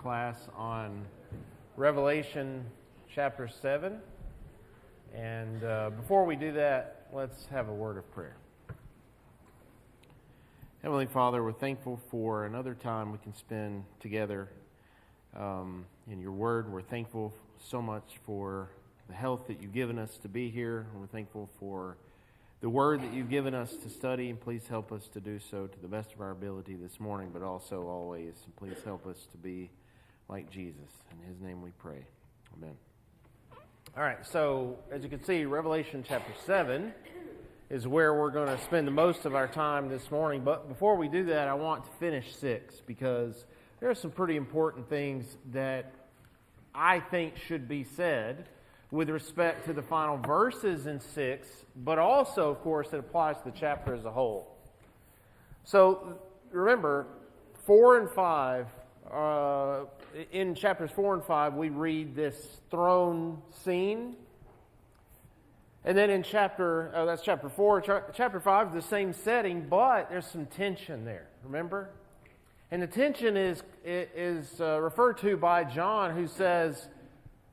class on Revelation chapter 7. And before we do that, let's have a word of prayer. Heavenly Father, we're thankful for another time we can spend together in your word. We're thankful so much for the health that you've given us to be here. We're thankful for the word that you've given us to study, and please help us to do so to the best of our ability this morning, but also always. And please help us to be like Jesus. In his name we pray. Amen. All right, so as you can see, Revelation chapter 7 is where we're going to spend the most of our time this morning. But before we do that, I want to finish 6 because there are some pretty important things that I think should be said with respect to the final verses in 6, but also, of course, it applies to the chapter as a whole. So, remember, 4 and 5, in chapters 4 and 5, we read this throne scene. And then in chapter 4, chapter 5 is the same setting, but there's some tension there, remember? And the tension is referred to by John, who says,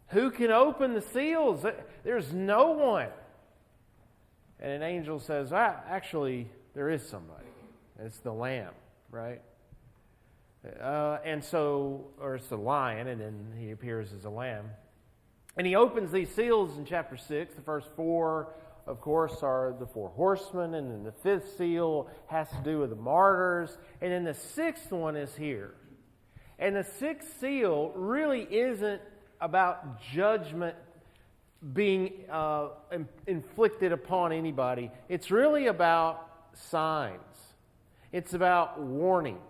who can open the seals? There's no one. And an angel says, actually, there is somebody. It's the Lamb, right? Or it's the lion, and then he appears as a lamb. And he opens these seals in chapter 6. The first 4, of course, are the 4 horsemen, and then the 5th seal has to do with the martyrs, and then the 6th one is here. And the 6th seal really isn't about judgment being inflicted upon anybody. It's really about signs. It's about warnings.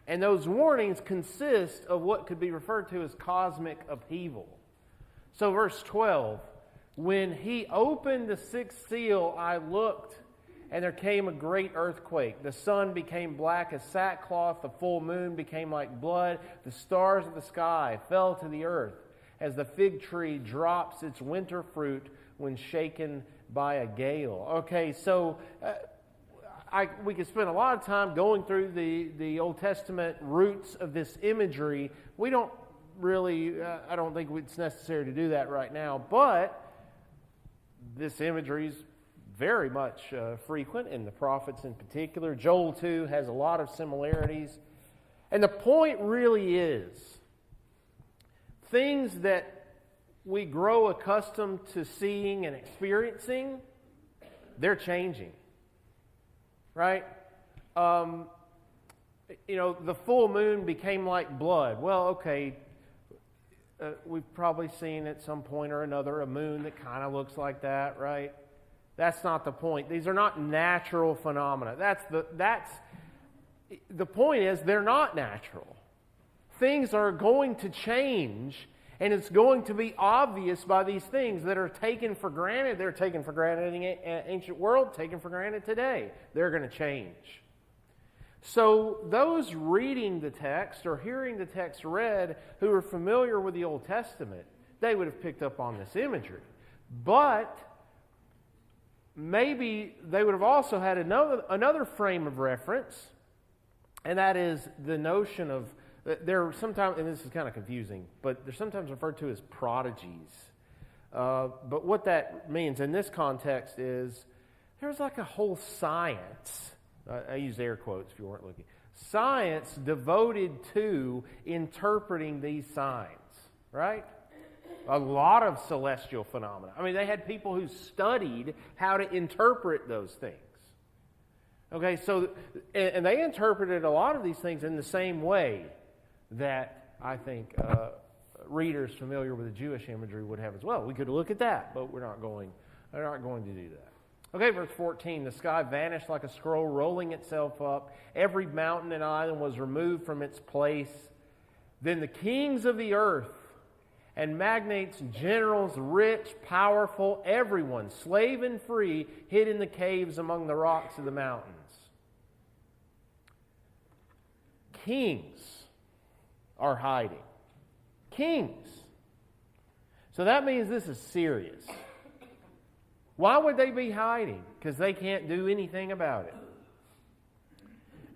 And those warnings consist of what could be referred to as cosmic upheaval. So verse 12, when he opened the 6th seal, I looked, and there came a great earthquake. The sun became black as sackcloth, the full moon became like blood, the stars of the sky fell to the earth, as the fig tree drops its winter fruit when shaken by a gale. Okay, so we could spend a lot of time going through the Old Testament roots of this imagery. We don't really, I don't think it's necessary to do that right now, but this imagery is very much frequent in the prophets in particular. Joel 2 has a lot of similarities. And the point really is, things that we grow accustomed to seeing and experiencing, they're changing. Right? The full moon became like blood. Well, okay, we've probably seen at some point or another a moon that kind of looks like that, right? That's not the point. These are not natural phenomena. The point is they're not natural. Things are going to change, and it's going to be obvious by these things that are taken for granted. They're taken for granted in the ancient world, taken for granted today. They're going to change. So those reading the text or hearing the text read who are familiar with the Old Testament, they would have picked up on this imagery. But maybe they would have also had another frame of reference, and that is the notion of, they're sometimes, and this is kind of confusing, but they're sometimes referred to as prodigies. But what that means in this context is there's like a whole science. I use air quotes if you weren't looking. Science devoted to interpreting these signs, right? A lot of celestial phenomena. I mean, they had people who studied how to interpret those things. Okay, so, and they interpreted a lot of these things in the same way that I think readers familiar with the Jewish imagery would have as well. We could look at that, but we're not going to do that. Okay, verse 14, the sky vanished like a scroll rolling itself up. Every mountain and island was removed from its place. Then the kings of the earth and magnates, generals, rich, powerful, everyone, slave and free, hid in the caves among the rocks of the mountains. Kings are hiding. Kings. So that means this is serious. Why would they be hiding? Because they can't do anything about it.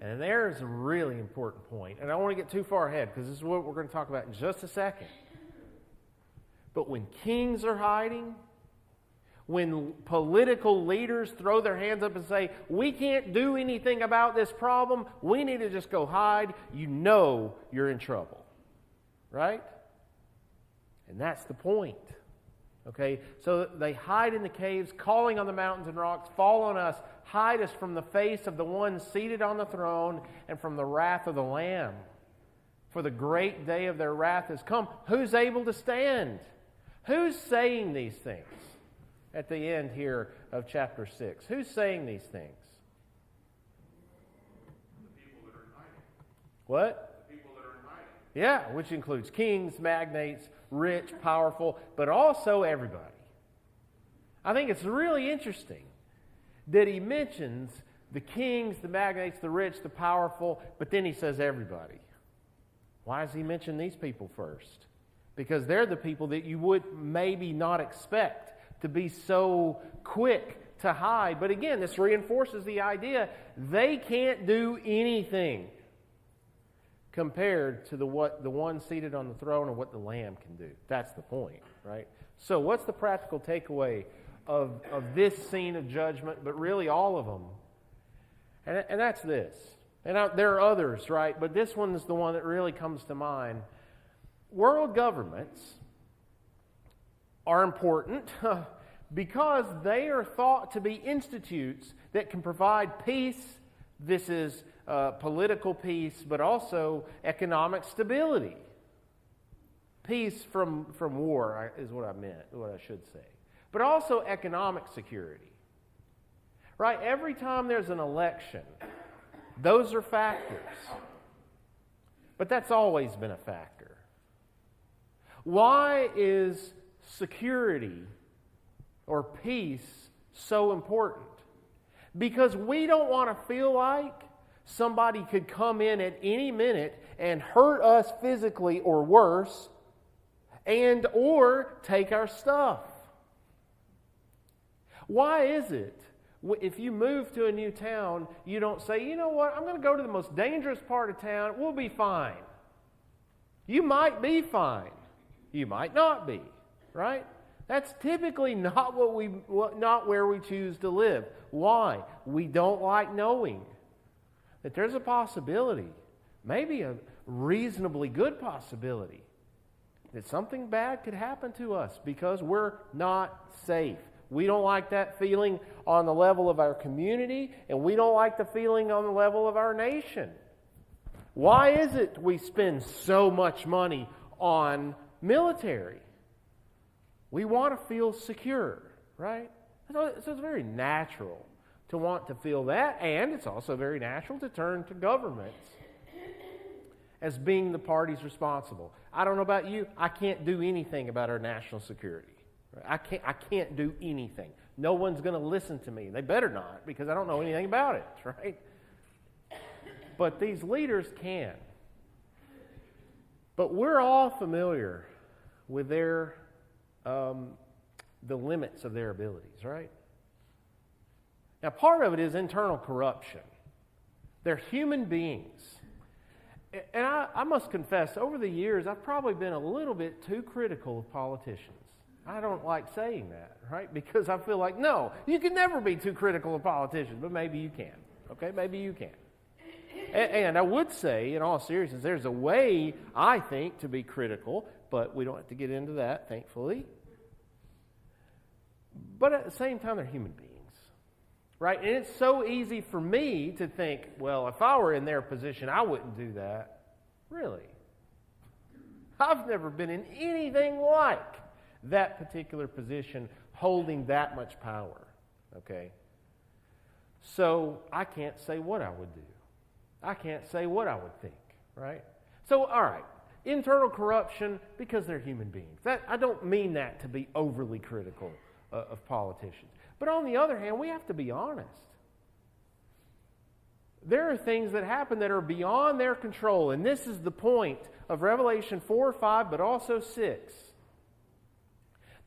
And there's a really important point. And I don't want to get too far ahead because this is what we're going to talk about in just a second. But when kings are hiding, when political leaders throw their hands up and say, we can't do anything about this problem, we need to just go hide, you know you're in trouble. Right? And that's the point. Okay, so they hide in the caves, calling on the mountains and rocks, fall on us, hide us from the face of the one seated on the throne and from the wrath of the Lamb. For the great day of their wrath has come. Who's able to stand? Who's saying these things at the end here of chapter 6? Who's saying these things? The people that are in hiding. What? The people that are in hiding. Yeah, which includes kings, magnates, rich, powerful, but also everybody. I think it's really interesting that he mentions the kings, the magnates, the rich, the powerful, but then he says everybody. Why does he mention these people first? Because they're the people that you would maybe not expect to be so quick to hide. But again, this reinforces the idea they can't do anything compared to the one seated on the throne and what the Lamb can do. That's the point, right? So what's the practical takeaway of this scene of judgment, but really all of them? And that's this. And there are others, right? But this one is the one that really comes to mind. World governments are important because they are thought to be institutes that can provide peace. This is political peace, but also economic stability. Peace from war is what I meant, what I should say. But also economic security. Right? Every time there's an election, those are factors. But that's always been a factor. Why is security or peace so important? Because we don't want to feel like somebody could come in at any minute and hurt us physically or worse, and or take our stuff. Why is it if you move to a new town, you don't say, you know what, I'm going to go to the most dangerous part of town, we'll be fine. You might be fine. You might not be, right? That's typically not not where we choose to live. Why? We don't like knowing that there's a possibility, maybe a reasonably good possibility, that something bad could happen to us because we're not safe. We don't like that feeling on the level of our community, and we don't like the feeling on the level of our nation. Why is it we spend so much money on military? We want to feel secure, right? So it's very natural to want to feel that, and it's also very natural to turn to governments as being the parties responsible. I don't know about you, I can't do anything about our national security. I can't do anything. No one's going to listen to me. They better not, because I don't know anything about it, right? But these leaders can. But we're all familiar with the limits of their abilities, right? Now, part of it is internal corruption. They're human beings. And I must confess, over the years, I've probably been a little bit too critical of politicians. I don't like saying that, right? Because I feel like, no, you can never be too critical of politicians, but maybe you can, okay? Maybe you can. And I would say, in all seriousness, there's a way, I think, to be critical, but we don't have to get into that, thankfully. But at the same time, they're human beings, right? And it's so easy for me to think, well, if I were in their position, I wouldn't do that. Really? I've never been in anything like that particular position, holding that much power, okay? So I can't say what I would do. I can't say what I would think, right? So, all right, internal corruption, because they're human beings. I don't mean that to be overly critical of politicians. But on the other hand, we have to be honest. There are things that happen that are beyond their control, and this is the point of Revelation 4 or 5, but also 6.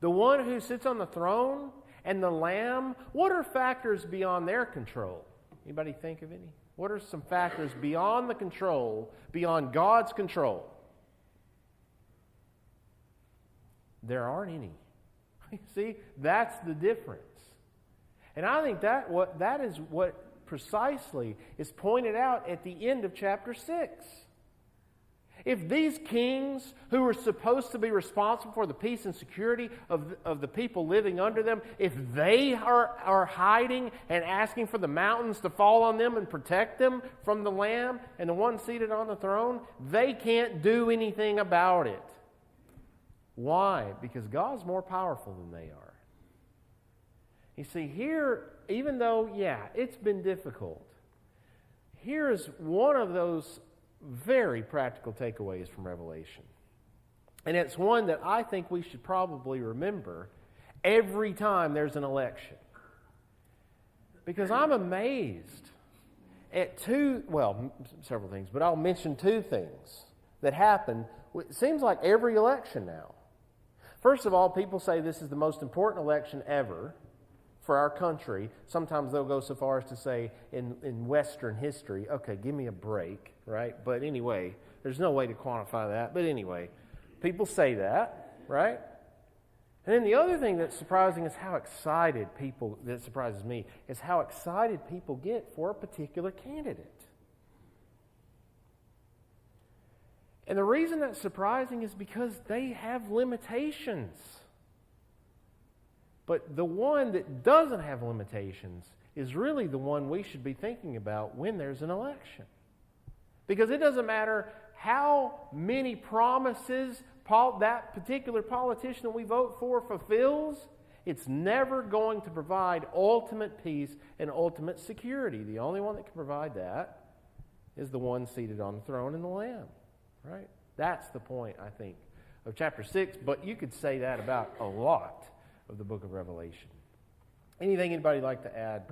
The one who sits on the throne and the Lamb, what are factors beyond their control? Anybody think of any? What are some factors beyond the control, beyond God's control? There aren't any. See, that's the difference. And I think that is what precisely is pointed out at the end of chapter 6. If these kings who were supposed to be responsible for the peace and security of the people living under them, if they are hiding and asking for the mountains to fall on them and protect them from the Lamb and the one seated on the throne, they can't do anything about it. Why? Because God's more powerful than they are. You see, here, even though, it's been difficult, here is one of those very practical takeaways from Revelation. And it's one that I think we should probably remember every time there's an election. Because I'm amazed at several things, but I'll mention two things that happen. It seems like every election now. First of all, people say this is the most important election ever for our country. Sometimes they'll go so far as to say in Western history, okay, give me a break, right? But anyway, there's no way to quantify that. But anyway, people say that, right? And then the other thing that's surprising is that surprises me, is how excited people get for a particular candidate. And the reason that's surprising is because they have limitations. But the one that doesn't have limitations is really the one we should be thinking about when there's an election. Because it doesn't matter how many promises that particular politician that we vote for fulfills, it's never going to provide ultimate peace and ultimate security. The only one that can provide that is the one seated on the throne and the Lamb. Right? That's the point, I think, of chapter 6. But you could say that about a lot of the book of Revelation. Anything anybody like to add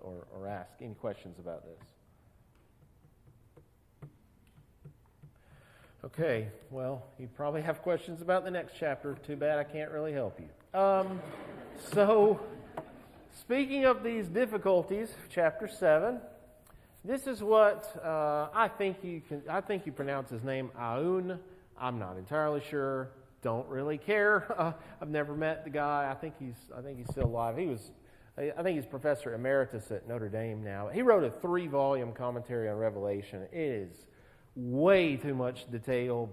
or ask? Any questions about this? Okay, well, you probably have questions about the next chapter. Too bad I can't really help you. So, speaking of these difficulties, chapter 7, this is what I think you pronounce his name Aun. I'm not entirely sure. Don't really care. I've never met the guy. I think he's still alive. I think he's professor emeritus at Notre Dame now. He wrote a 3-volume commentary on Revelation. It is way too much detail,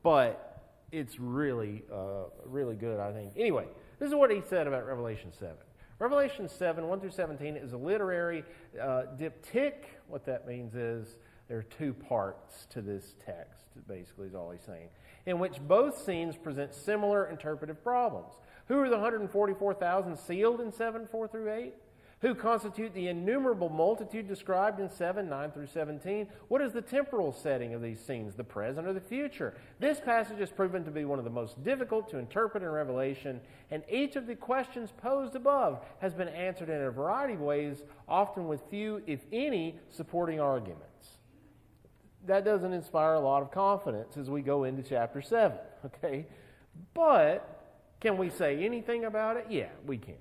but it's really good, I think. Anyway, this is what he said about Revelation 7. Revelation 7, 1 through 17, is a literary diptych. What that means is there are 2 parts to this text, basically, is all he's saying, in which both scenes present similar interpretive problems. Who are the 144,000 sealed in 7, 4 through 8? Who constitute the innumerable multitude described in 7, 9 through 17? What is the temporal setting of these scenes, the present or the future? This passage has proven to be one of the most difficult to interpret in Revelation, and each of the questions posed above has been answered in a variety of ways, often with few, if any, supporting arguments. That doesn't inspire a lot of confidence as we go into chapter 7, okay? But can we say anything about it? Yeah, we can.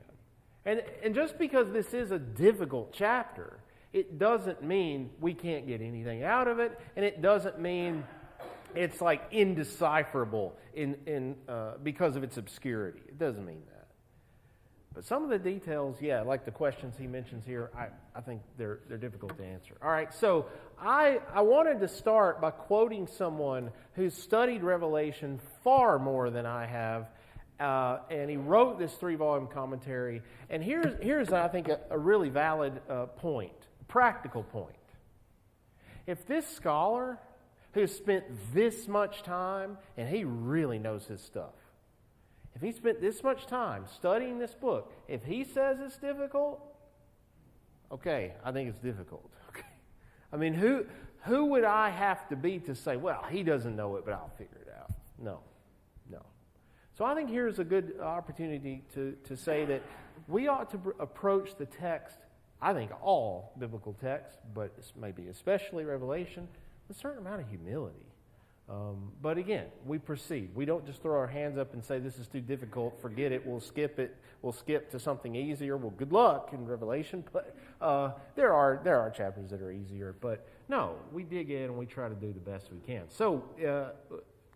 And just because this is a difficult chapter, it doesn't mean we can't get anything out of it, and it doesn't mean it's like indecipherable because of its obscurity. It doesn't mean that. But some of the details, like the questions he mentions here, I think they're difficult to answer. All right, so I wanted to start by quoting someone who's studied Revelation far more than I have, and he wrote this 3-volume commentary. And here's I think, a really valid point, practical point. If this scholar who's spent this much time, and he really knows his stuff, if he spent this much time studying this book, if he says it's difficult, okay, I think it's difficult. Okay, I mean, who would I have to be to say, well, he doesn't know it, but I'll figure it out? No. So I think here's a good opportunity to say that we ought to approach the text, I think all biblical texts, but maybe especially Revelation, with a certain amount of humility. But again, we proceed. We don't just throw our hands up and say, this is too difficult, forget it, we'll skip it, we'll skip to something easier. Well, good luck in Revelation. But there are chapters that are easier. But no, we dig in and we try to do the best we can. So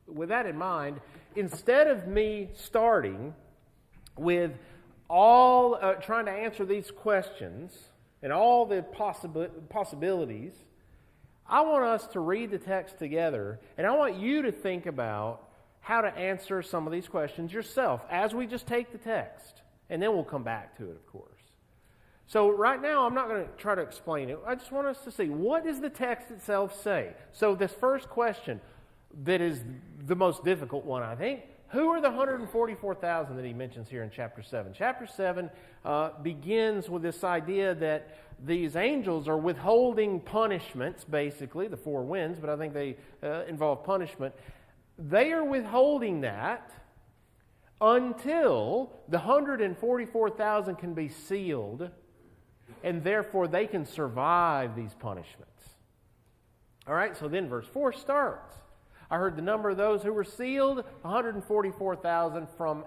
with that in mind, instead of me starting with all trying to answer these questions and all the possibilities, I want us to read the text together, and I want you to think about how to answer some of these questions yourself as we just take the text, and then we'll come back to it, of course. So right now, I'm not going to try to explain it. I just want us to see, what does the text itself say? So this first question that is the most difficult one, I think, who are the 144,000 that he mentions here in chapter 7? Chapter 7 begins with this idea that these angels are withholding punishments, basically, the four winds, but I think they involve punishment. They are withholding that until the 144,000 can be sealed, and therefore they can survive these punishments. All right, so then verse 4 starts. I heard the number of those who were sealed, 144,000 from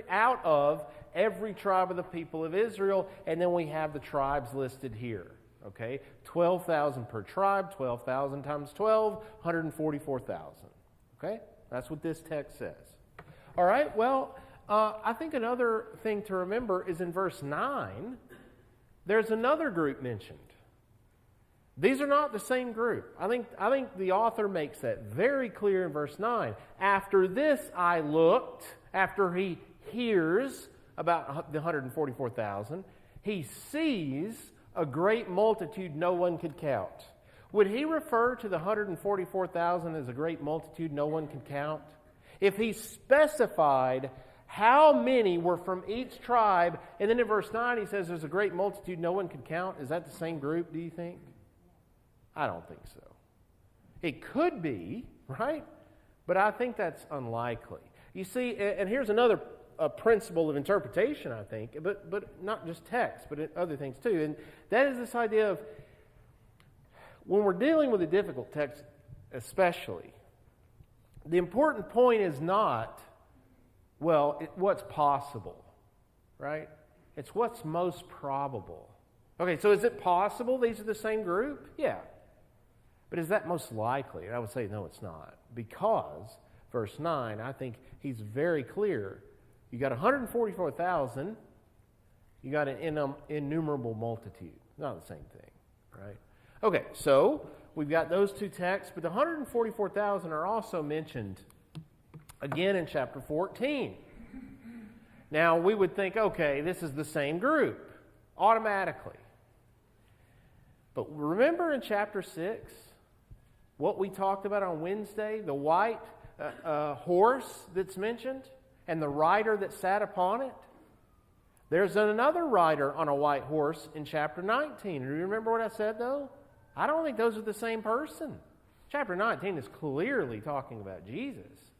out of every tribe of the people of Israel, and then we have the tribes listed here. Okay, 12,000 per tribe, 12,000 times 12, 144,000. Okay, that's what this text says. All right, well, I think another thing to remember is in verse 9, there's another group mentioned. These are not the same group. I think the author makes that very clear in verse 9. After this I looked, after he hears about the 144,000, he sees a great multitude no one could count. Would he refer to the 144,000 as a great multitude no one could count? If he specified how many were from each tribe, and then in verse 9 he says there's a great multitude no one could count, is that the same group, do you think? I don't think so. It could be, right? But I think that's unlikely. You see, and here's another principle of interpretation, I think, but not just text, but other things too. And that is this idea of when we're dealing with a difficult text, especially, the important point is not, what's possible, right? It's what's most probable. Okay, so is it possible these are the same group? Yeah. But is that most likely? And I would say, no, it's not. Because, verse 9, I think he's very clear. You got 144,000, you got an innumerable multitude. Not the same thing, right? Okay, so we've got those two texts, but the 144,000 are also mentioned again in chapter 14. Now, we would think, okay, this is the same group, automatically. But remember in chapter 6, what we talked about on Wednesday, the white horse that's mentioned, and the rider that sat upon it? There's another rider on a white horse in chapter 19. Do you remember what I said, though? I don't think those are the same person. Chapter 19 is clearly talking about Jesus.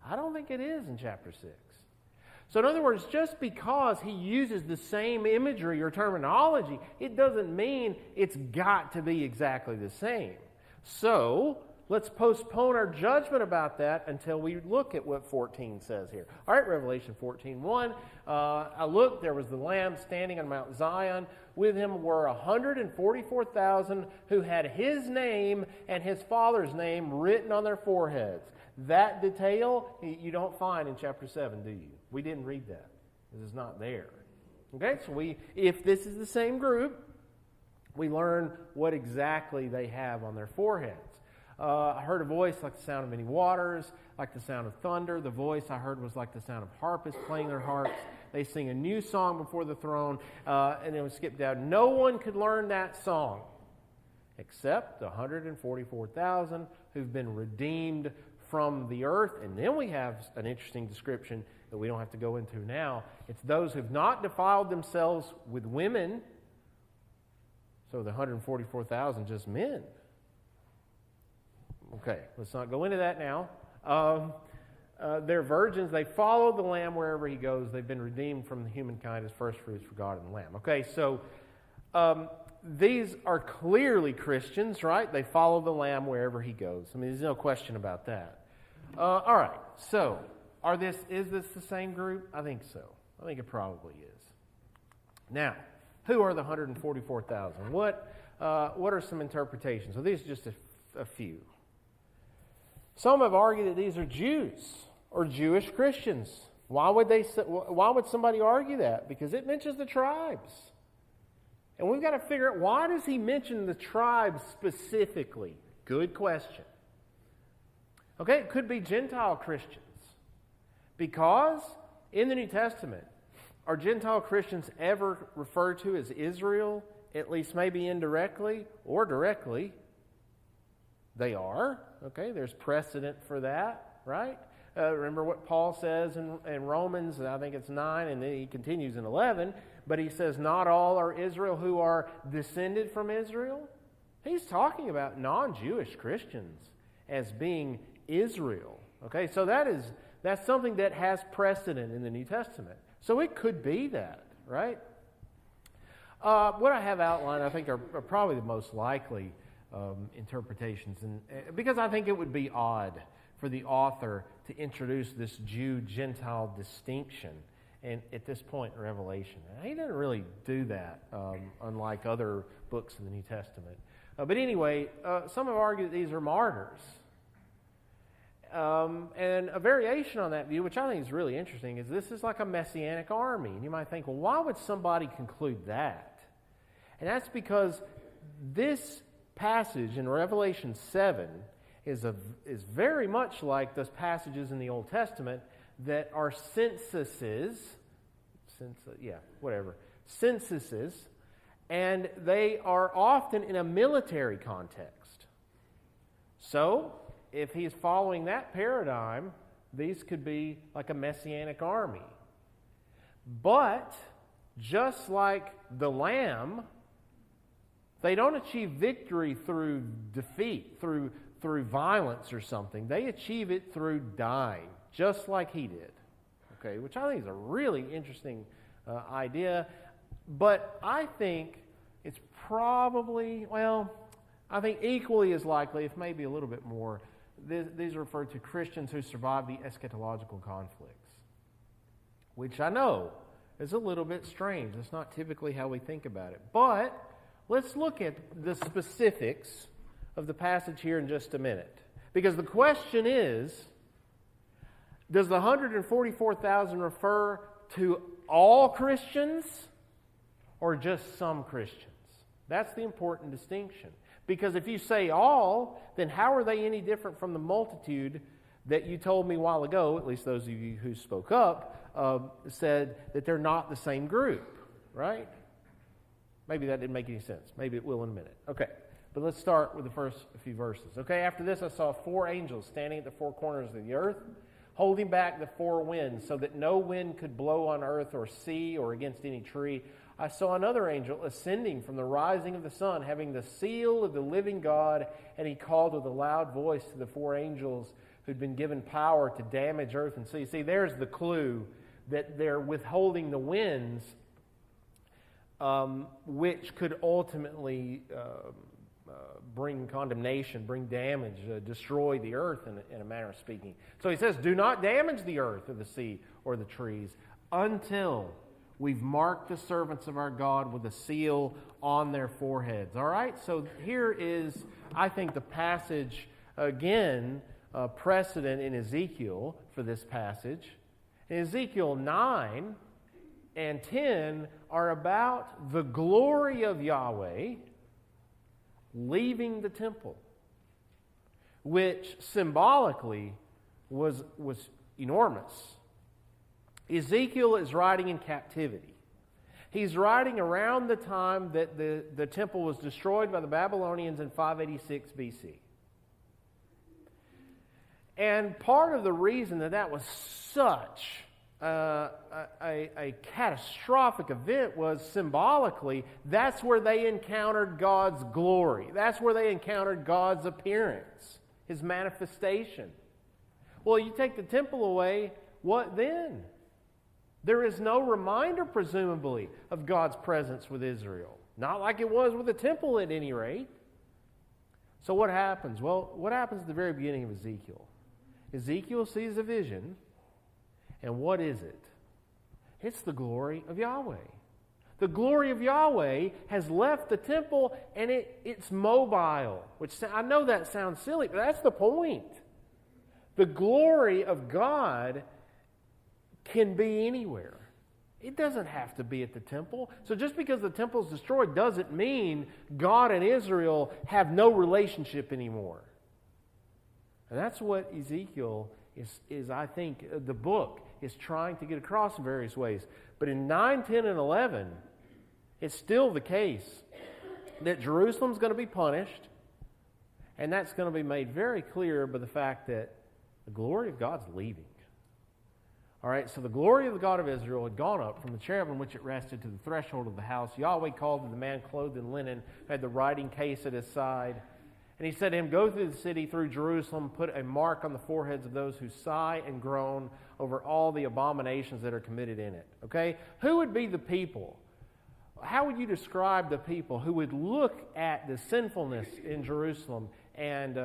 I don't think it is in chapter 6. So in other words, just because he uses the same imagery or terminology, it doesn't mean it's got to be exactly the same. So let's postpone our judgment about that until we look at what 14 says here. All right, Revelation 14:1. I looked, there was the Lamb standing on Mount Zion. With him were 144,000 who had his name and his Father's name written on their foreheads. That detail you don't find in chapter 7, do you? We didn't read that. This is not there. Okay, so if this is the same group, we learn what exactly they have on their foreheads. I heard a voice like the sound of many waters, like the sound of thunder. The voice I heard was like the sound of harpists playing their harps. They sing a new song before the throne, and then we skip down. No one could learn that song except the 144,000 who've been redeemed from the earth. And then we have an interesting description that we don't have to go into now. It's those who've not defiled themselves with women. So the 144,000 just men. Okay, let's not go into that now. They're virgins. They follow the Lamb wherever he goes. They've been redeemed from the humankind as first fruits for God and the Lamb. Okay, so these are clearly Christians, right? They follow the Lamb wherever he goes. I mean, there's no question about that. All right. So, is this the same group? I think so. I think it probably is. Now, who are the 144,000? What are some interpretations? So these are just a few. Some have argued that these are Jews or Jewish Christians. Why would somebody argue that? Because it mentions the tribes. And we've got to figure out, why does he mention the tribes specifically? Good question. Okay, it could be Gentile Christians. Because in the New Testament, are Gentile Christians ever referred to as Israel, at least maybe indirectly or directly? They are. Okay, there's precedent for that, right? Remember what Paul says in Romans, I think it's 9, and then he continues in 11, but he says, not all are Israel who are descended from Israel. He's talking about non-Jewish Christians as being Israel. Okay, so that's something that has precedent in the New Testament. So it could be that, right? What I have outlined, I think, are probably the most likely interpretations, and because I think it would be odd for the author to introduce this Jew-Gentile distinction and at this point in Revelation. And he doesn't really do that, unlike other books in the New Testament. But anyway, some have argued that these are martyrs. And a variation on that view, which I think is really interesting, is this is like a messianic army. And you might think, well, why would somebody conclude that? And that's because this passage in Revelation 7 is very much like those passages in the Old Testament that are censuses, and they are often in a military context. So, if he's following that paradigm, these could be like a messianic army. But, just like the Lamb, they don't achieve victory through defeat, through violence or something. They achieve it through dying, just like he did. Okay, which I think is a really interesting idea. But I think it's probably, I think equally as likely, if maybe a little bit more, these are referred to Christians who survived the eschatological conflicts, which I know is a little bit strange. It's not typically how we think about it. But let's look at the specifics of the passage here in just a minute. Because the question is, does the 144,000 refer to all Christians or just some Christians? That's the important distinction. Because if you say all, then how are they any different from the multitude that you told me a while ago, at least those of you who spoke up, said that they're not the same group, right? Maybe that didn't make any sense. Maybe it will in a minute. Okay, but let's start with the first few verses. Okay, after this I saw 4 angels standing at the 4 corners of the earth, holding back the 4 winds, so that no wind could blow on earth or sea or against any tree. I saw another angel ascending from the rising of the sun, having the seal of the living God, and he called with a loud voice to the 4 angels who'd been given power to damage earth and sea. See, there's the clue that they're withholding the winds, which could ultimately bring condemnation, bring damage, destroy the earth in a manner of speaking. So he says, do not damage the earth or the sea or the trees until we've marked the servants of our God with a seal on their foreheads. All right? So here is, I think, the passage, again, precedent in Ezekiel for this passage. In Ezekiel 9 and 10 are about the glory of Yahweh leaving the temple, which symbolically was enormous. Ezekiel is writing in captivity. He's writing around the time that the temple was destroyed by the Babylonians in 586 BC. And part of the reason that was such a catastrophic event was symbolically, that's where they encountered God's glory. That's where they encountered God's appearance, His manifestation. Well, you take the temple away, what then? There is no reminder, presumably, of God's presence with Israel. Not like it was with the temple at any rate. So what happens? Well, what happens at the very beginning of Ezekiel? Ezekiel sees a vision, and what is it? It's the glory of Yahweh. The glory of Yahweh has left the temple, and it's mobile, which I know that sounds silly, but that's the point. The glory of God can be anywhere. It doesn't have to be at the temple. So just because the temple is destroyed doesn't mean God and Israel have no relationship anymore. And that's what Ezekiel is I think, the book is trying to get across in various ways. But in 9, 10, and 11, it's still the case that Jerusalem's going to be punished, and that's going to be made very clear by the fact that the glory of God's leaving. All right, so the glory of the God of Israel had gone up from the cherubim which it rested to the threshold of the house. Yahweh called to the man clothed in linen, who had the writing case at his side. And he said to him, "Go through the city, through Jerusalem, put a mark on the foreheads of those who sigh and groan over all the abominations that are committed in it." Okay? Who would be the people? How would you describe the people who would look at the sinfulness in Jerusalem and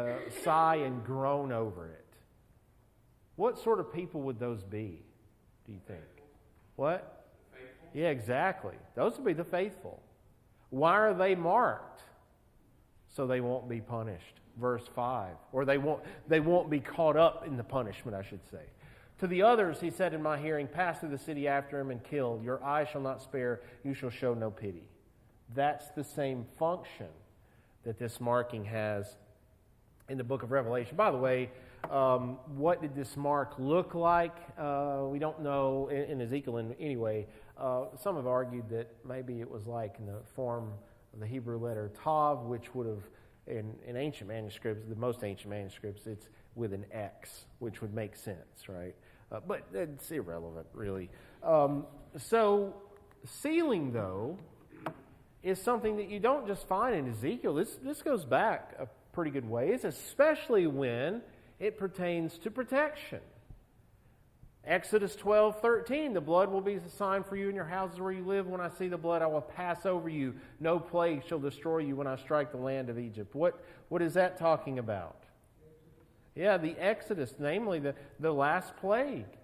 sigh and groan over it? What sort of people would those be, do you think? What? Faithful. Yeah, exactly. Those would be the faithful. Why are they marked? So they won't be punished. Verse 5. Or they won't be caught up in the punishment, I should say. To the others, he said in my hearing, "Pass through the city after him and kill. Your eye shall not spare. You shall show no pity." That's the same function that this marking has in the book of Revelation. By the way, what did this mark look like? We don't know in Ezekiel anyway. Some have argued that maybe it was like in the form of the Hebrew letter Tav, which would have, in ancient manuscripts, the most ancient manuscripts, it's with an X, which would make sense, right? But it's irrelevant, really. So sealing, though, is something that you don't just find in Ezekiel. This goes back a pretty good ways, especially when it pertains to protection. Exodus 12:13, "The blood will be a sign for you in your houses where you live. When I see the blood, I will pass over you. No plague shall destroy you when I strike the land of Egypt." What is that talking about? Yeah, the Exodus, namely the last plague.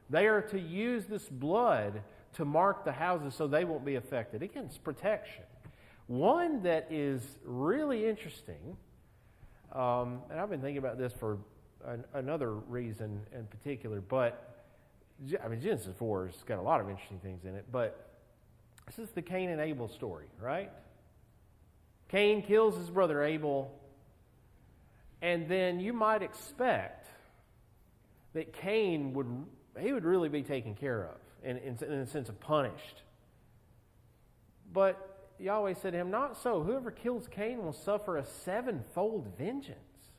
They are to use this blood to mark the houses so they won't be affected. Again, it's protection. One that is really interesting, and I've been thinking about this for another reason in particular, but I mean, Genesis 4 has got a lot of interesting things in it, but this is the Cain and Abel story, right? Cain kills his brother Abel, and then you might expect that Cain would really be taken care of, in a sense of punished. But Yahweh said to him, "Not so. Whoever kills Cain will suffer a sevenfold vengeance."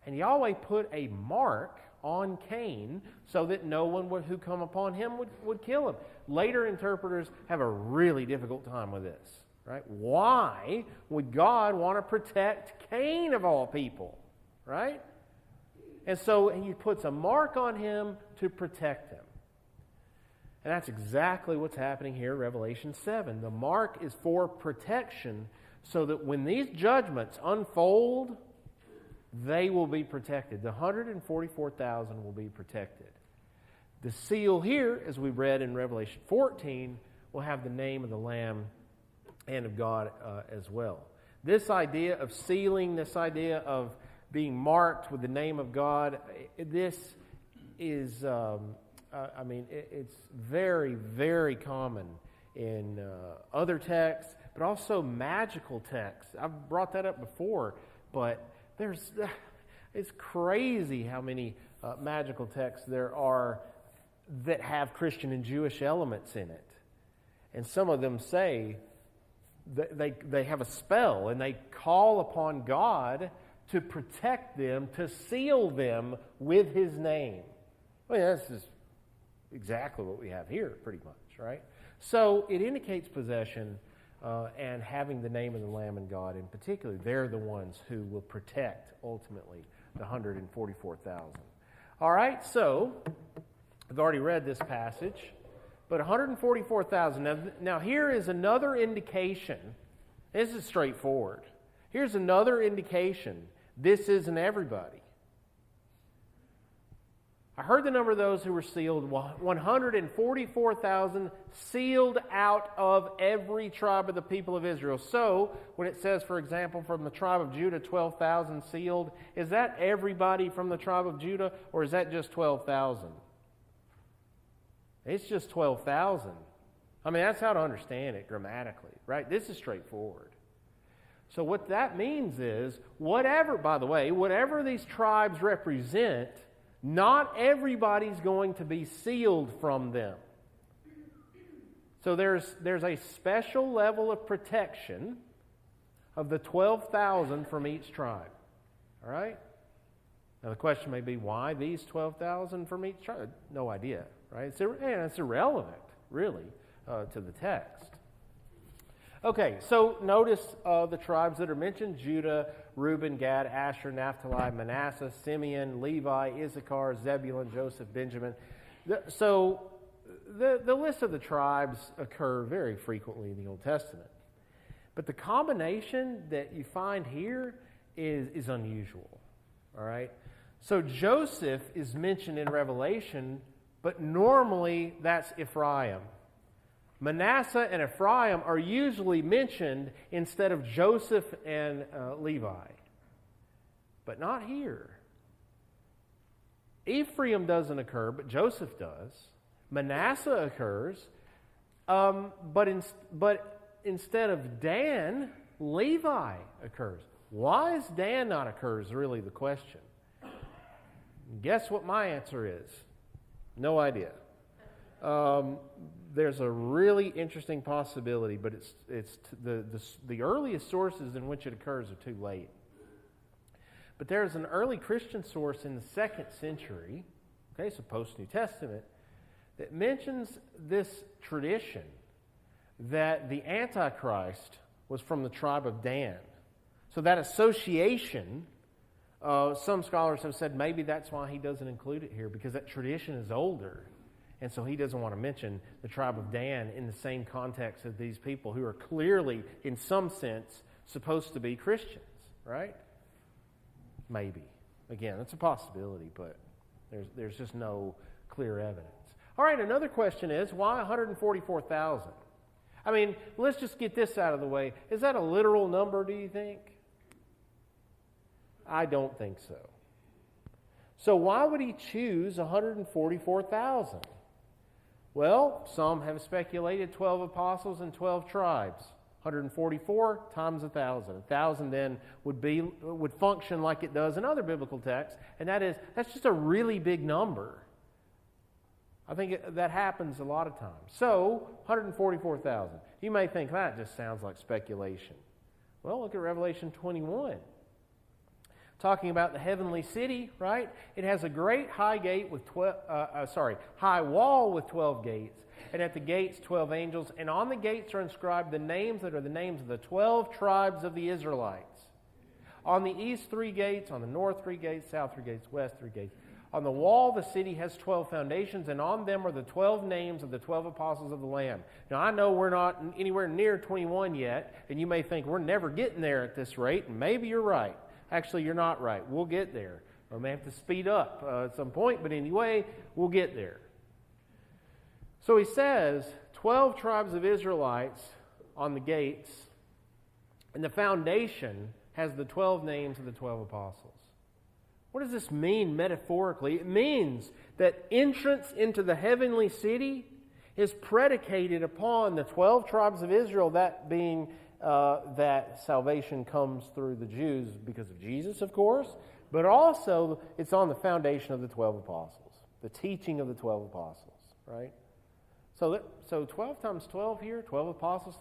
And Yahweh put a mark on Cain so that no one who come upon him would kill him. Later interpreters have a really difficult time with this, right? Why would God want to protect Cain of all people, right? And so he puts a mark on him to protect him. And that's exactly what's happening here in Revelation 7. The mark is for protection so that when these judgments unfold, they will be protected. The 144,000 will be protected. The seal here, as we read in Revelation 14, will have the name of the Lamb and of God as well. This idea of sealing, this idea of being marked with the name of God, this is, it's very, very common in other texts, but also magical texts. I've brought that up before, but it's crazy how many magical texts there are that have Christian and Jewish elements in it. And some of them say that they have a spell and they call upon God to protect them, to seal them with His name. Well, this is exactly what we have here, pretty much, right? So it indicates possession. And having the name of the Lamb and God in particular, they're the ones who will protect, ultimately, the 144,000. All right, so I've already read this passage, but 144,000. Now here is another indication. This is straightforward. Here's another indication. This isn't everybody. I heard the number of those who were sealed, 144,000 sealed out of every tribe of the people of Israel. So, when it says, for example, from the tribe of Judah, 12,000 sealed, is that everybody from the tribe of Judah, or is that just 12,000? It's just 12,000. I mean, that's how to understand it grammatically, right? This is straightforward. So what that means is, whatever these tribes represent, not everybody's going to be sealed from them. So there's a special level of protection of the 12,000 from each tribe. All right? Now the question may be, why these 12,000 from each tribe? No idea, right? It's irrelevant, really, to the text. Okay, so notice the tribes that are mentioned: Judah, Reuben, Gad, Asher, Naphtali, Manasseh, Simeon, Levi, Issachar, Zebulun, Joseph, Benjamin. So the list of the tribes occur very frequently in the Old Testament. But the combination that you find here is unusual. All right? So Joseph is mentioned in Revelation, but normally that's Ephraim. Manasseh and Ephraim are usually mentioned instead of Joseph and Levi. But not here. Ephraim doesn't occur, but Joseph does. Manasseh occurs, but instead of Dan, Levi occurs. Why is Dan not occur is really the question. Guess what my answer is? No idea. There's a really interesting possibility, but the earliest sources in which it occurs are too late. But there's an early Christian source in the 2nd century, okay, so post-New Testament, that mentions this tradition that the Antichrist was from the tribe of Dan. So that association, some scholars have said maybe that's why he doesn't include it here, because that tradition is older. And so he doesn't want to mention the tribe of Dan in the same context as these people who are clearly, in some sense, supposed to be Christians, right? Maybe. Again, that's a possibility, but there's just no clear evidence. All right, another question is, why 144,000? I mean, let's just get this out of the way. Is that a literal number, do you think? I don't think so. So why would he choose 144,000? Well, some have speculated 12 apostles and 12 tribes. 144 times 1,000. 1,000 then would function like it does in other biblical texts, and that's just a really big number. I think that happens a lot of times. So, 144,000. You may think that just sounds like speculation. Well, look at Revelation 21. Talking about the heavenly city, right? It has a great high wall with 12 gates, and at the gates 12 angels, and on the gates are inscribed the names that are the names of the 12 tribes of the Israelites. On the east 3 gates, on the north 3 gates, south 3 gates, west 3 gates. On the wall the city has 12 foundations, and on them are the 12 names of the 12 apostles of the Lamb. Now I know we're not anywhere near 21 yet, and you may think we're never getting there at this rate, and maybe you're right. Actually, you're not right. We'll get there. We may have to speed up at some point, but anyway, we'll get there. So he says, 12 tribes of Israelites on the gates, and the foundation has the 12 names of the 12 apostles. What does this mean metaphorically? It means that entrance into the heavenly city is predicated upon the 12 tribes of Israel, that being that salvation comes through the Jews because of Jesus, of course, but also it's on the foundation of the 12 apostles, the teaching of the 12 apostles, right? So 12 times 12 here, 12 apostles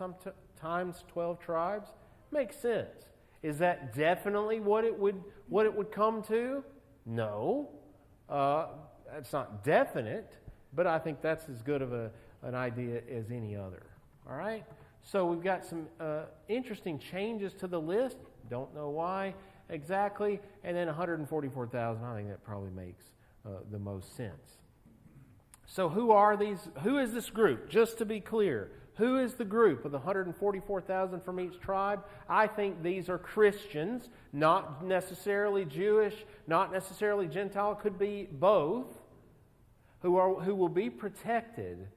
times 12 tribes, makes sense. Is that definitely what it would come to? No, that's not definite, but I think that's as good of an idea as any other. All right. So we've got some interesting changes to the list. Don't know why exactly. And then 144,000. I think that probably makes the most sense. So who are these? Who is this group? Just to be clear, who is the group of the 144,000 from each tribe? I think these are Christians, not necessarily Jewish, not necessarily Gentile. Could be both. who will be protected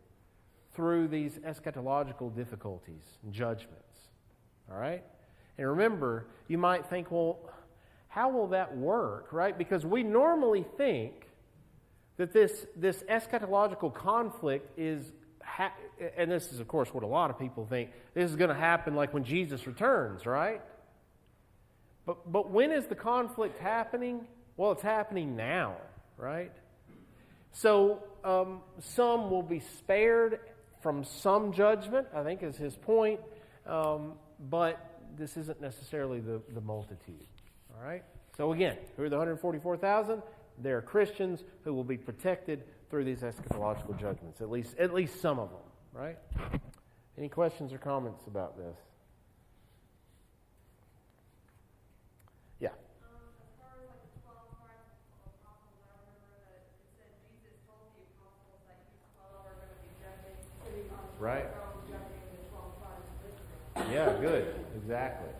through these eschatological difficulties and judgments. All right? And remember, you might think, well, how will that work, right? Because we normally think that this eschatological conflict is, and this is, of course, what a lot of people think, this is going to happen like when Jesus returns, right? But when is the conflict happening? Well, it's happening now, right? So some will be spared from some judgment, I think is his point, but this isn't necessarily the multitude, all right? So again, who are the 144,000? They're Christians who will be protected through these eschatological judgments, at least some of them, right? Any questions or comments about this? Yeah. As far as like the 12 tribes of apostles, I remember that it said Jesus told the apostles that these 12 are going to be judging, sitting on the Right. throne, judging the 12 tribes of Israel. Yeah, good. Exactly.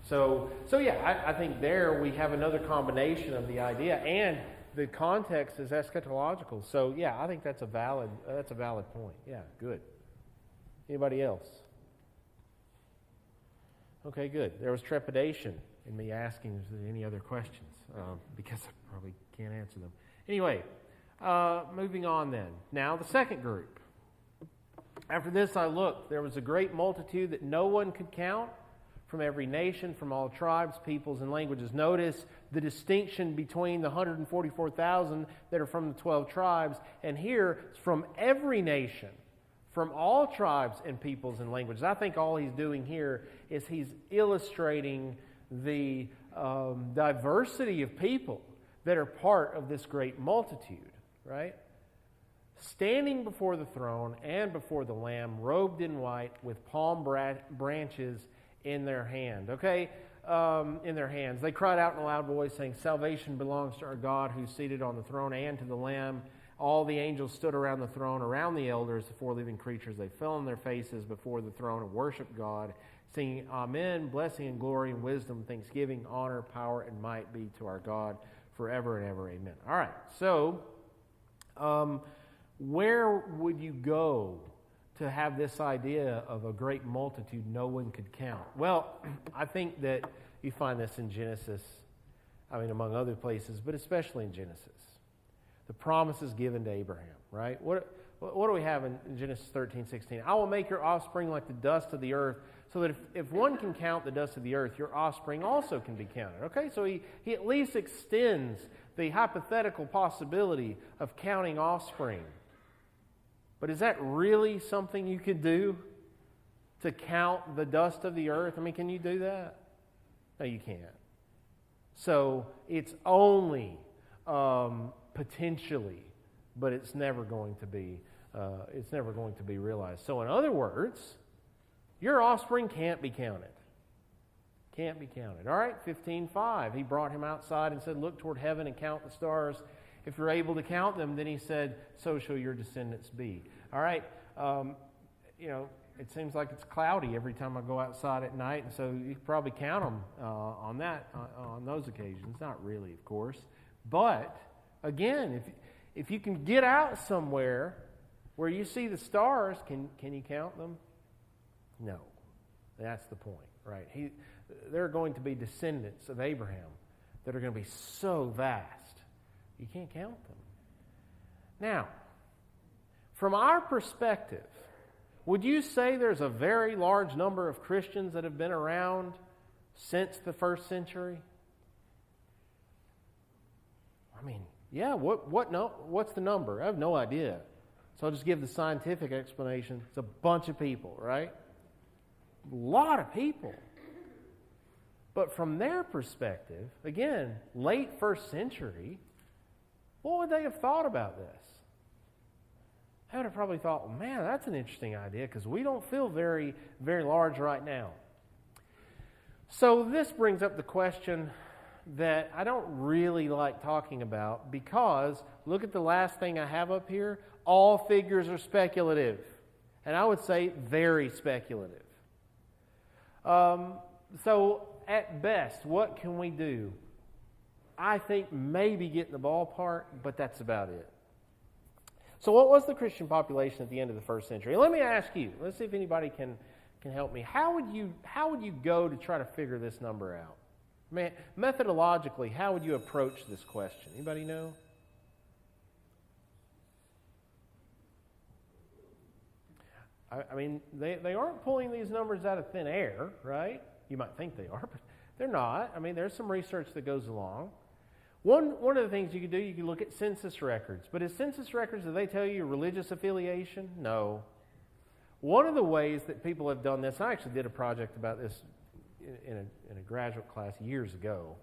So yeah, I think there we have another combination of the idea, and the context is eschatological. So yeah, I think that's a valid point. Yeah, good. Anybody else? Okay, good. There was trepidation in me asking if there any other questions, because I probably can't answer them. Anyway, moving on then. Now the second group. After this I looked, there was a great multitude that no one could count, from every nation, from all tribes, peoples, and languages. Notice the distinction between the 144,000 that are from the 12 tribes, and here it's from every nation, from all tribes and peoples and languages. I think all he's doing here is he's illustrating the diversity of people that are part of this great multitude, right? Standing before the throne and before the Lamb, robed in white, with palm branches in their hand. Okay, in their hands. They cried out in a loud voice, saying, "Salvation belongs to our God who's seated on the throne and to the Lamb." All the angels stood around the throne, around the elders, the four living creatures. They fell on their faces before the throne and worshiped God, singing, "Amen, blessing and glory and wisdom, thanksgiving, honor, power, and might be to our God forever and ever. Amen." All right, so where would you go to have this idea of a great multitude no one could count? Well, I think that you find this in Genesis, among other places, but especially in Genesis. The promises given to Abraham, right? What do we have in Genesis 13:16? "I will make your offspring like the dust of the earth, so that if one can count the dust of the earth, your offspring also can be counted." Okay, so he at least extends the hypothetical possibility of counting offspring. But is that really something you could do, to count the dust of the earth? Can you do that? No, you can't. So it's only potentially, but it's never going to be. It's never going to be realized. So in other words, your offspring can't be counted. Can't be counted. All right, 15:5. He brought him outside and said, "Look toward heaven and count the stars. If you're able to count them," then he said, "so shall your descendants be." All right, it seems like it's cloudy every time I go outside at night, and so you can probably count them on those occasions. Not really, of course. But, again, if you can get out somewhere where you see the stars, can you count them? No. That's the point, right? There are going to be descendants of Abraham that are going to be so vast, you can't count them. Now, from our perspective, would you say there's a very large number of Christians that have been around since the first century? Yeah, what's the number? I have no idea. So I'll just give the scientific explanation. It's a bunch of people, right? A lot of people. But from their perspective, again, late first century, what would they have thought about this? They would have probably thought, well, man, that's an interesting idea, because we don't feel very, very large right now. So this brings up the question that I don't really like talking about, because look at the last thing I have up here. All figures are speculative. And I would say very speculative. So at best, what can we do? I think maybe get in the ballpark, but that's about it. So what was the Christian population at the end of the first century? Let me ask you. Let's see if anybody can help me. How would you go to try to figure this number out? Man, methodologically, how would you approach this question? Anybody know? I mean, they aren't pulling these numbers out of thin air, right? You might think they are, but they're not. I mean, there's some research that goes along. One of the things you could do, you could look at census records. But is census records, do they tell you your religious affiliation? No. One of the ways that people have done this, I actually did a project about this in a graduate class years ago.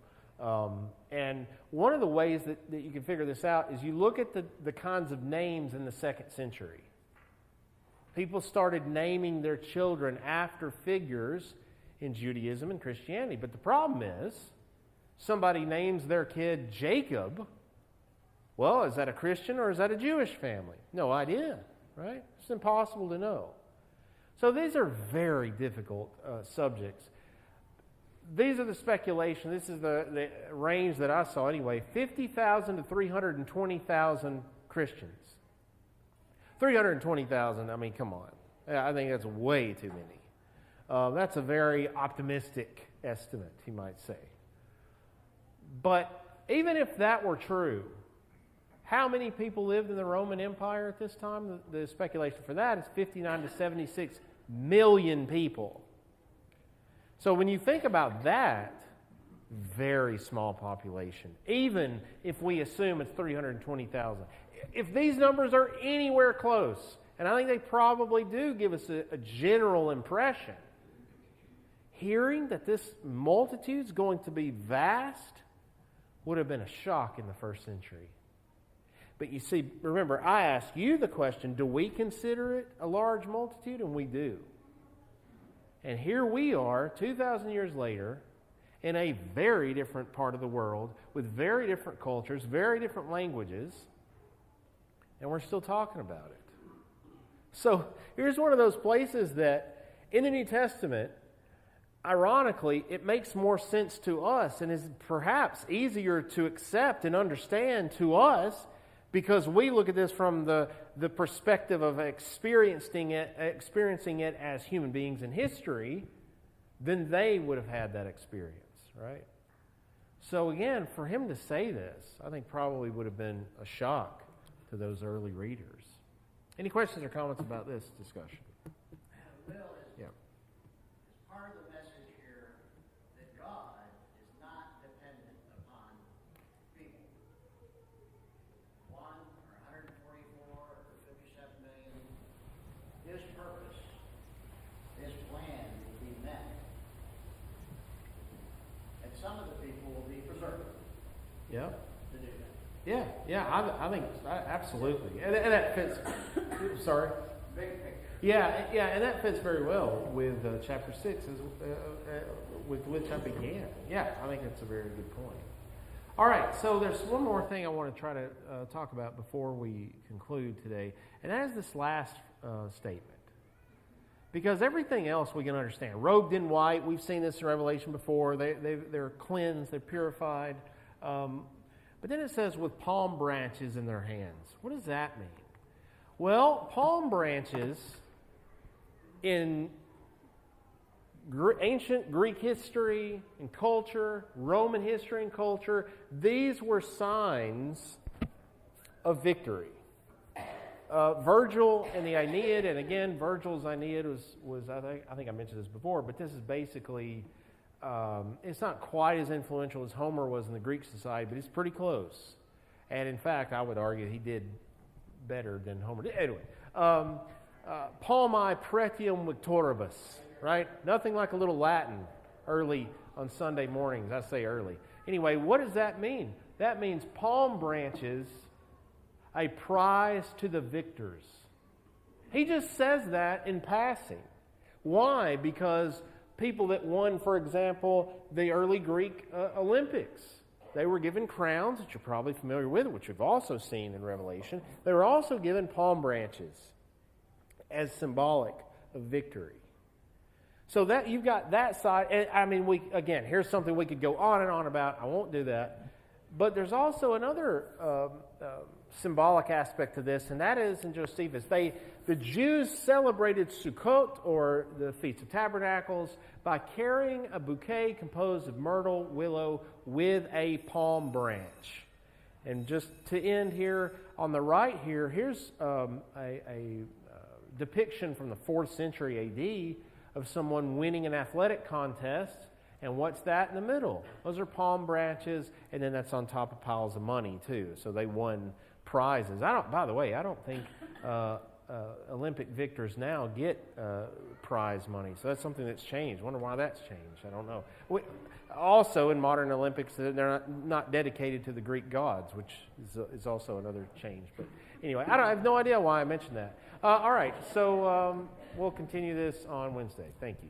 And one of the ways that you can figure this out is you look at the kinds of names in the 2nd century. People started naming their children after figures in Judaism and Christianity. But the problem is, somebody names their kid Jacob. Well, is that a Christian or is that a Jewish family? No idea, right? It's impossible to know. So these are very difficult subjects. These are the speculation. This is the range that I saw anyway. 50,000 to 320,000 Christians. 320,000, I mean, come on. I think that's way too many. That's a very optimistic estimate, you might say. But even if that were true, how many people lived in the Roman Empire at this time? The speculation for that is 59 to 76 million people. So when you think about that, very small population, even if we assume it's 320,000. If these numbers are anywhere close, and I think they probably do give us a general impression, hearing that this multitude's going to be vast would have been a shock in the first century. But you see, remember, I asked you the question, do we consider it a large multitude? And we do. And here we are, 2,000 years later, in a very different part of the world, with very different cultures, very different languages, and we're still talking about it. So here's one of those places that in the New Testament, ironically, it makes more sense to us and is perhaps easier to accept and understand to us because we look at this from the perspective of experiencing it as human beings in history than they would have had that experience, right? So again, for him to say this, I think probably would have been a shock to those early readers. Any questions or comments about this discussion? Will, Yeah. is part of the message here that God is not dependent upon people. 1 or 144 or 57 million. His purpose, his plan will be met. And some of the people will be preserved Yeah. to do that. Yeah, I think absolutely, and that fits. Sorry. Big picture. Yeah, and that fits very well with chapter 6, with which I began. Yeah, I think that's a very good point. All right, so there's one more thing I want to try to talk about before we conclude today, and that is this last statement. Because everything else we can understand. Robed in white, we've seen this in Revelation before. They're cleansed, they're purified. But then it says with palm branches in their hands. What does that mean? Well, palm branches in ancient Greek history and culture, Roman history and culture, these were signs of victory. Virgil in the Aeneid, and again, Virgil's Aeneid was I think I mentioned this before, but this is basically, it's not quite as influential as Homer was in the Greek society, but it's pretty close. And in fact, I would argue he did better than Homer did. Anyway, palmae pretium victoribus, right? Nothing like a little Latin early on Sunday mornings. I say early. Anyway, what does that mean? That means palm branches, a prize to the victors. He just says that in passing. Why? Because people that won, for example, the early Greek Olympics, they were given crowns, which you're probably familiar with, which we've also seen in Revelation. They were also given palm branches as symbolic of victory. So that you've got that side. And I mean, here's something we could go on and on about. I won't do that. But there's also another symbolic aspect to this, and that is in Josephus. The Jews celebrated Sukkot, or the Feast of Tabernacles, by carrying a bouquet composed of myrtle, willow, with a palm branch. And just to end here, on the right here, here's a depiction from the 4th century A.D. of someone winning an athletic contest. And what's that in the middle? Those are palm branches, and then that's on top of piles of money too. So they won prizes. By the way, I don't think Olympic victors now get prize money. So that's something that's changed. Wonder why that's changed. I don't know. Also, in modern Olympics, they're not dedicated to the Greek gods, which is also another change. But anyway, I have no idea why I mentioned that. All right, so we'll continue this on Wednesday. Thank you.